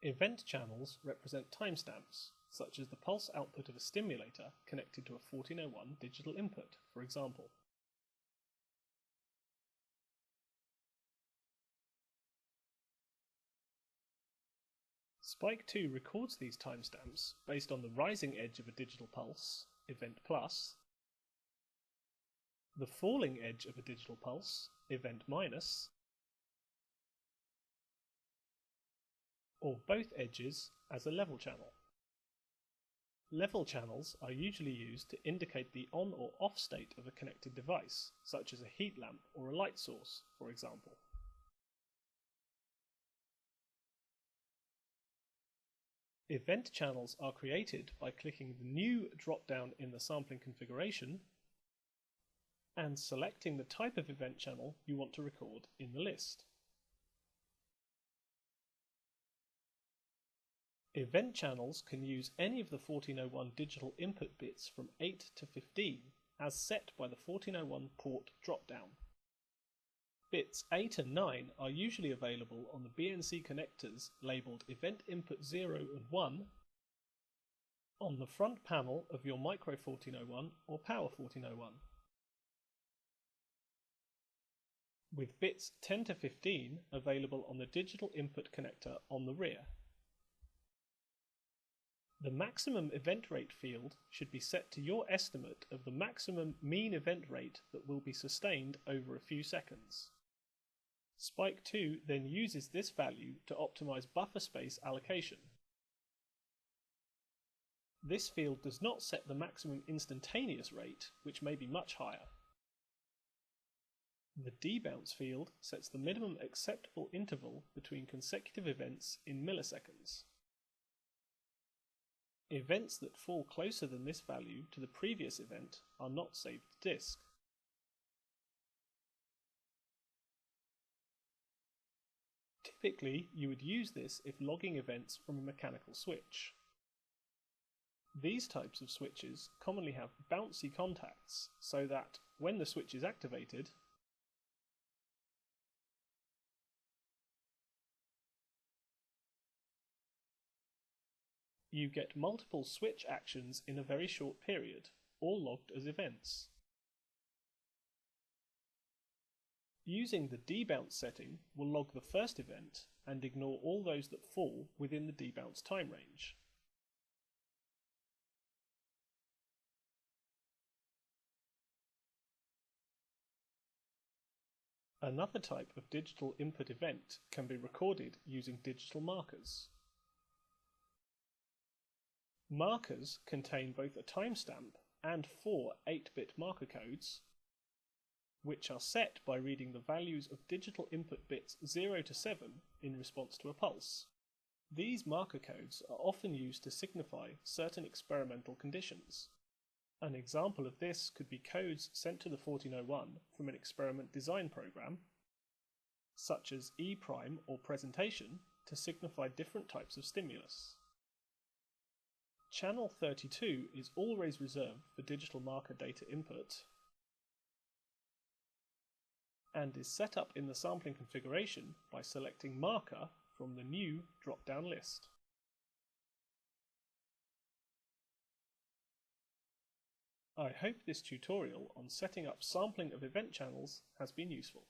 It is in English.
Event channels represent timestamps, such as the pulse output of a stimulator connected to a 1401 digital input, for example. Spike2 records these timestamps based on the rising edge of a digital pulse, event plus, the falling edge of a digital pulse, event minus, or both edges as a level channel. Level channels are usually used to indicate the on or off state of a connected device, such as a heat lamp or a light source, for example. Event channels are created by clicking the new drop-down in the sampling configuration and selecting the type of event channel you want to record in the list. Event channels can use any of the 1401 digital input bits from 8 to 15 as set by the 1401 port drop-down. Bits 8 and 9 are usually available on the BNC connectors labelled Event Input 0 and 1 on the front panel of your Micro 1401 or Power 1401. With bits 10 to 15 available on the digital input connector on the rear. The maximum event rate field should be set to your estimate of the maximum mean event rate that will be sustained over a few seconds. Spike2 then uses this value to optimize buffer space allocation. This field does not set the maximum instantaneous rate, which may be much higher. The debounce field sets the minimum acceptable interval between consecutive events in milliseconds. Events that fall closer than this value to the previous event are not saved to disk. Typically, you would use this if logging events from a mechanical switch. These types of switches commonly have bouncy contacts, so that when the switch is activated, you get multiple switch actions in a very short period, all logged as events. Using the debounce setting will log the first event and ignore all those that fall within the debounce time range. Another type of digital input event can be recorded using digital markers. Markers contain both a timestamp and 4 8-bit marker codes, which are set by reading the values of digital input bits 0 to 7 in response to a pulse. These marker codes are often used to signify certain experimental conditions. An example of this could be codes sent to the 1401 from an experiment design program, such as E' or presentation, to signify different types of stimulus. Channel 32 is always reserved for digital marker data input and is set up in the sampling configuration by selecting marker from the new drop-down list. I hope this tutorial on setting up sampling of event channels has been useful.